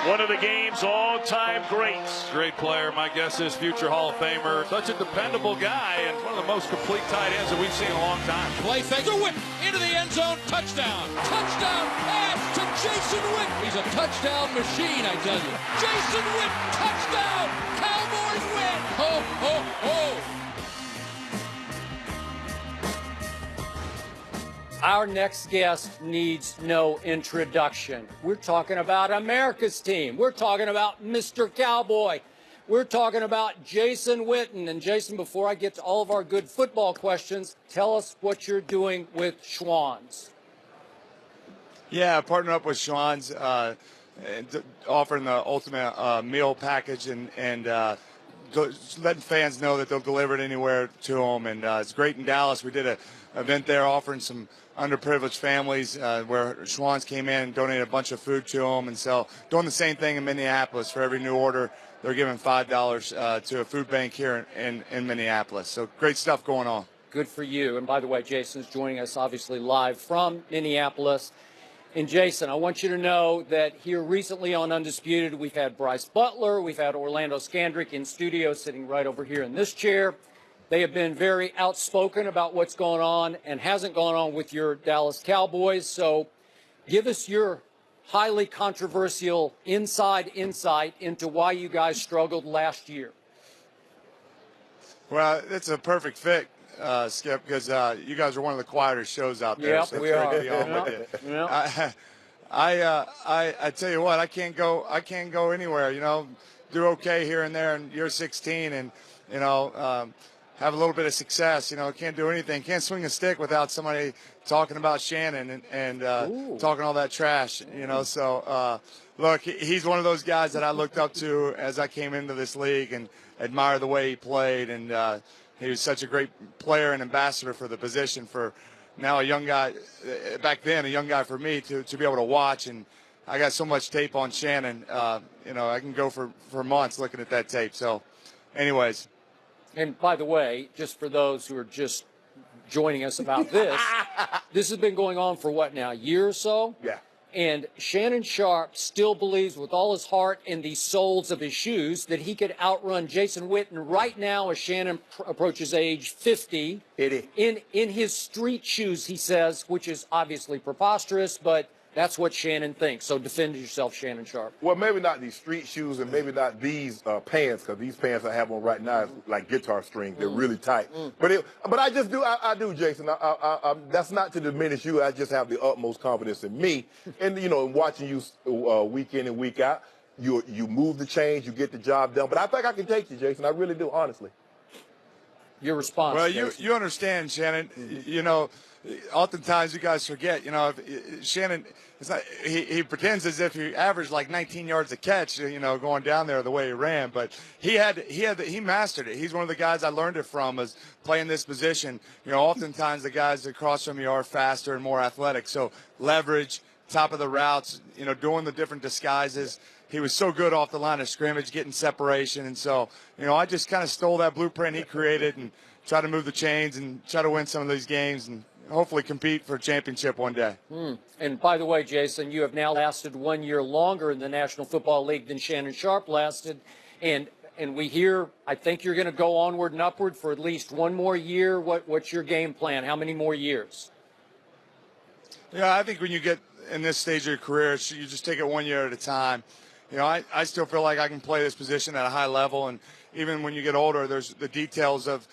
One of the game's all-time greats. Great player. My guess is future Hall of Famer. Such a dependable guy and one of the most complete tight ends that we've seen in a long time. Play fake to Witten into the end zone. Touchdown. Touchdown pass to Jason Witten. He's a touchdown machine, I tell you. Jason Witten, touchdown. Cowboys win. Ho, ho, ho. Our next guest needs no introduction. We're talking about America's team. We're talking about Mr. Cowboy. We're talking about Jason Witten. And Jason, before I get to all of our good football questions, tell us what you're doing with Schwann's. Yeah, I partnered up with Schwann's, offering the ultimate meal package and letting fans know that they'll deliver it anywhere to them. And it's great in Dallas. We did an event there offering some underprivileged families where Schwann's came in and donated a bunch of food to them. And so doing the same thing in Minneapolis. For every new order, they're giving $5 to a food bank here in Minneapolis. So great stuff going on. Good for you. And by the way, Jason's joining us obviously live from Minneapolis. And Jason, I want you to know that here recently on Undisputed, we've had Bryce Butler, we've had Orlando Scandrick in studio sitting right over here in this chair. They have been very outspoken about what's going on and hasn't gone on with your Dallas Cowboys. So give us your highly controversial inside insight into why you guys struggled last year. Well, it's a perfect fit, Skip, because you guys are one of the quieter shows out there. Yep, so we are. I tell you what, I can't go anywhere. You know, do okay here and there, and you're 16, and you know. Have a little bit of success, you know, can't do anything. Can't swing a stick without somebody talking about Shannon and talking all that trash, you know. So, look, he's one of those guys that I looked up to as I came into this league and admire the way he played. And he was such a great player and ambassador for the position for now a young guy, back then a young guy for me to be able to watch. And I got so much tape on Shannon, you know, I can go for months looking at that tape. So, anyways. And by the way, just for those who are just joining us about this, this has been going on for what now, a year or so? Yeah. And Shannon Sharpe still believes with all his heart and the soles of his shoes that he could outrun Jason Witten right now as Shannon approaches age 50. In his street shoes, he says, which is obviously preposterous, but that's what Shannon thinks. So defend yourself, Shannon Sharpe. Well, maybe not these street shoes and maybe not these pants, because these pants I have on right now is like guitar strings. They're really tight. But I just do, I do, Jason. That's not to diminish you. I just have the utmost confidence in me. And, you know, in watching you week in and week out, you move the chains, you get the job done. But I think I can take you, Jason. I really do, honestly. Your response, well, Jason. you understand, Shannon. You know, oftentimes you guys forget. You know, Shannon, it's not, he pretends as if he averaged like 19 yards a catch. You know, going down there the way he ran, but he mastered it. He's one of the guys I learned it from, is playing this position. You know, oftentimes the guys across from you are faster and more athletic. So leverage, top of the routes. You know, doing the different disguises. He was so good off the line of scrimmage, getting separation. And so, you know, I just kind of stole that blueprint he created and try to move the chains and try to win some of these games and hopefully compete for a championship one day. And by the way, Jason, you have now lasted 1 year longer in the National Football League than Shannon Sharpe lasted. And we hear, I think you're going to go onward and upward for at least one more year. What's your game plan? How many more years? Yeah, I think when you get in this stage of your career, you just take it 1 year at a time. You know, I still feel like I can play this position at a high level, and even when you get older, there's the details of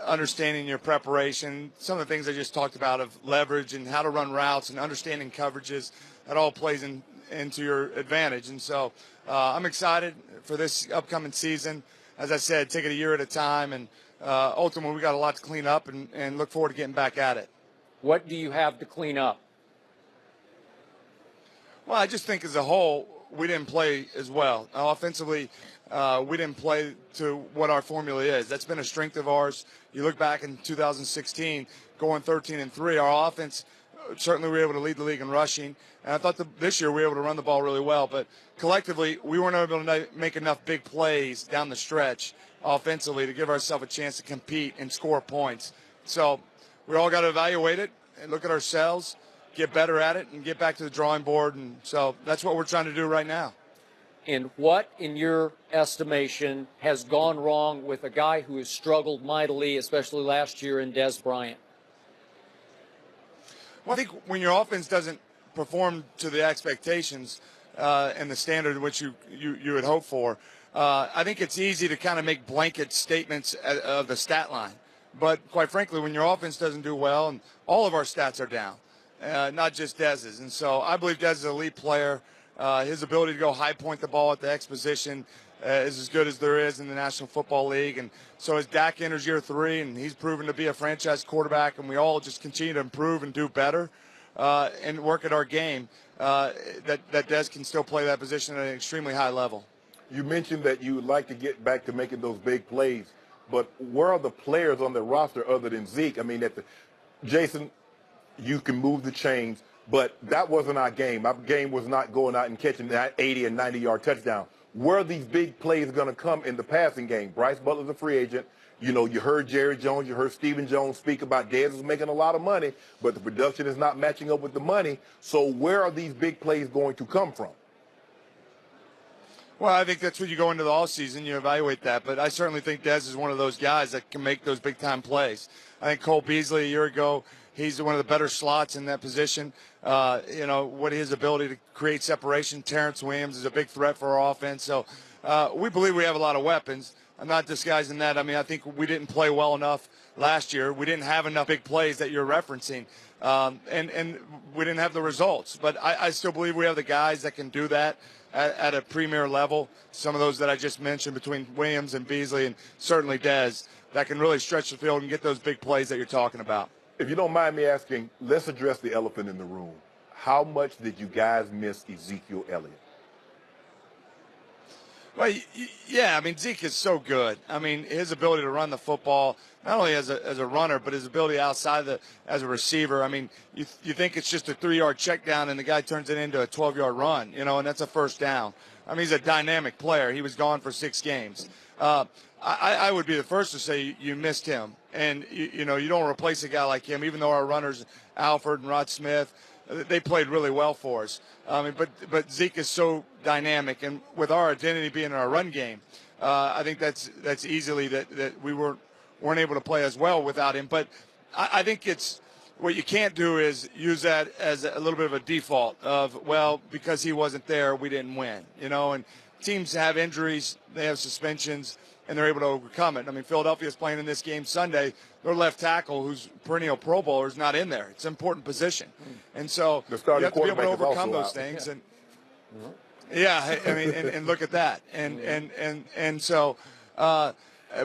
understanding your preparation, some of the things I just talked about of leverage and how to run routes and understanding coverages. That all plays into your advantage. And so I'm excited for this upcoming season. As I said, take it a year at a time, and ultimately we got a lot to clean up and look forward to getting back at it. What do you have to clean up? Well, I just think as a whole, we didn't play as well. Offensively, we didn't play to what our formula is. That's been a strength of ours. You look back in 2016, going 13-3, our offense, certainly we were able to lead the league in rushing. And I thought this year we were able to run the ball really well. But collectively, we weren't able to make enough big plays down the stretch offensively to give ourselves a chance to compete and score points. So we all got to evaluate it and look at ourselves, get better at it, and get back to the drawing board. And so that's what we're trying to do right now. And what, in your estimation, has gone wrong with a guy who has struggled mightily, especially last year in Dez Bryant? Well, I think when your offense doesn't perform to the expectations and the standard in which you would hope for, I think it's easy to kind of make blanket statements of the stat line. But quite frankly, when your offense doesn't do well, and all of our stats are down, not just Dez's. And so I believe Dez is an elite player. His ability to go high point the ball at the X position is as good as there is in the National Football League. And so as Dak enters year 3, and he's proven to be a franchise quarterback, and we all just continue to improve and do better and work at our game, that Dez can still play that position at an extremely high level. You mentioned that you would like to get back to making those big plays, but where are the players on the roster other than Zeke? I mean, Jason, you can move the chains, but that wasn't our game. Our game was not going out and catching that 80 and 90-yard touchdown. Where are these big plays going to come in the passing game? Bryce Butler's a free agent. You know, you heard Jerry Jones, you heard Stephen Jones speak about Dez is making a lot of money, but the production is not matching up with the money. So where are these big plays going to come from? Well, I think that's when you go into the offseason, you evaluate that. But I certainly think Dez is one of those guys that can make those big-time plays. I think Cole Beasley a year ago, he's one of the better slots in that position. You know, what his ability to create separation. Terrence Williams is a big threat for our offense. So we believe we have a lot of weapons. I'm not disguising that. I mean, I think we didn't play well enough last year. We didn't have enough big plays that you're referencing. And we didn't have the results. But I still believe we have the guys that can do that at a premier level. Some of those that I just mentioned between Williams and Beasley and certainly Dez that can really stretch the field and get those big plays that you're talking about. If you don't mind me asking, let's address the elephant in the room. How much did you guys miss Ezekiel Elliott? Well, yeah, I mean, Zeke is so good. I mean, his ability to run the football, not only as a runner, but his ability outside as a receiver. I mean, you think it's just a 3-yard check down and the guy turns it into a 12-yard run, you know, and that's a first down. I mean, he's a dynamic player. He was gone for 6 games. I would be the first to say you missed him. And, you know, you don't replace a guy like him, even though our runners, Alford and Rod Smith, they played really well for us. I mean, but Zeke is so dynamic, and with our identity being in our run game, I think that's easily that we weren't able to play as well without him. But I think it's what you can't do is use that as a little bit of a default of, well, because he wasn't there, we didn't win. You know, and teams have injuries, they have suspensions, and they're able to overcome it. I mean, Philadelphia's playing in this game Sunday. Their left tackle, who's perennial Pro Bowler, is not in there. It's an important position. And so you have to be able to overcome those things. Yeah. And yeah, I mean, and look at that. And so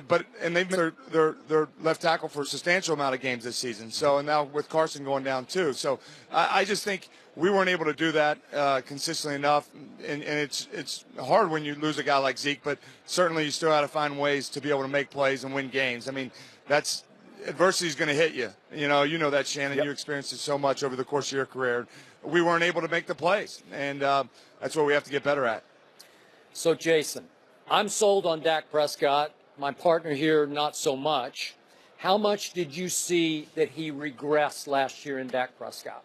but they've been their left tackle for a substantial amount of games this season. So, and now with Carson going down too. So I just think we weren't able to do that consistently enough. And it's hard when you lose a guy like Zeke, but certainly you still got to find ways to be able to make plays and win games. I mean, adversity is going to hit you. You know that, Shannon. Yep. You experienced it so much over the course of your career. We weren't able to make the plays, and that's what we have to get better at. So, Jason, I'm sold on Dak Prescott. My partner here, not so much. How much did you see that he regressed last year in Dak Prescott?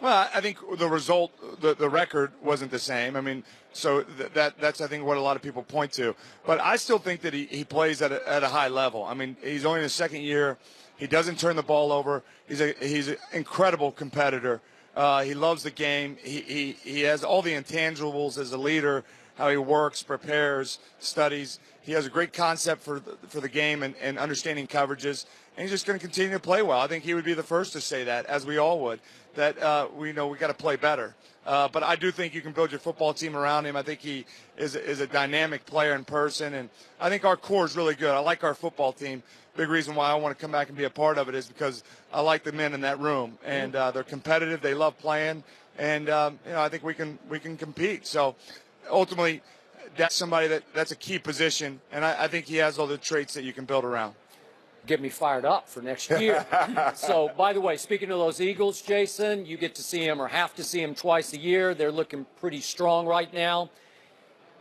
Well, I think the result, the record wasn't the same. I mean, so that's I think what a lot of people point to. But I still think that he plays at a high level. I mean, he's only in his second year. He doesn't turn the ball over. He's an incredible competitor. He loves the game. He has all the intangibles as a leader. How he works, prepares, studies. He has a great concept for the game and understanding coverages. And he's just going to continue to play well. I think he would be the first to say that, as we all would, that we got to play better. But I do think you can build your football team around him. I think he is a dynamic player in person. And I think our core is really good. I like our football team. Big reason why I want to come back and be a part of it is because I like the men in that room. And they're competitive. They love playing. And, I think we can compete. So, ultimately, that's somebody that's a key position, and I think he has all the traits that you can build around. Get me fired up for next year. So, by the way, speaking of those Eagles, Jason, you get to see him or have to see him twice a year. They're looking pretty strong right now.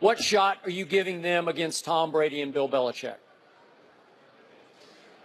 What shot are you giving them against Tom Brady and Bill Belichick?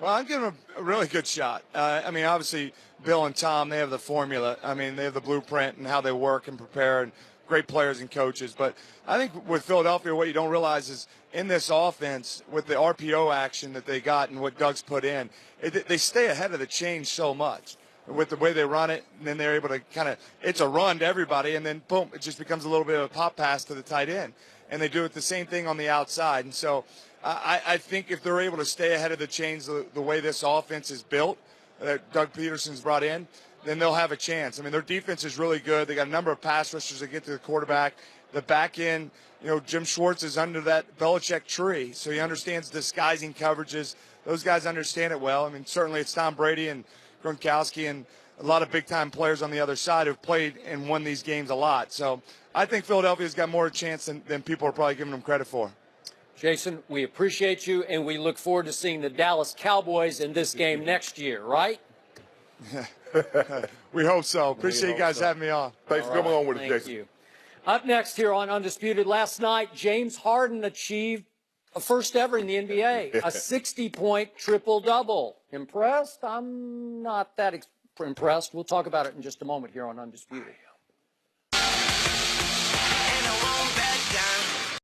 Well, I'm giving them a really good shot. I mean, obviously, Bill and Tom, they have the formula. I mean, they have the blueprint and how they work and prepare, and great players and coaches. But I think with Philadelphia, what you don't realize is in this offense, with the RPO action that they got and what Doug's put in, they stay ahead of the change so much with the way they run it. And then they're able to kind of, it's a run to everybody, and then, boom, it just becomes a little bit of a pop pass to the tight end. And they do it the same thing on the outside. And so I think if they're able to stay ahead of the chains the way this offense is built, that Doug Peterson's brought in, then they'll have a chance. I mean, their defense is really good. They got a number of pass rushers that get to the quarterback. The back end, Jim Schwartz is under that Belichick tree, so he understands disguising coverages. Those guys understand it well. I mean, certainly it's Tom Brady and Gronkowski and a lot of big-time players on the other side who've played and won these games a lot. So I think Philadelphia's got more chance than people are probably giving them credit for. Jason, we appreciate you, and we look forward to seeing the Dallas Cowboys in this game next year, right? We hope so. Appreciate you guys having me on. Thanks for coming on with us, Jason. Thank you. Up next here on Undisputed, last night, James Harden achieved a first ever in the NBA, a 60-point triple-double. Impressed? I'm not that impressed. We'll talk about it in just a moment here on Undisputed.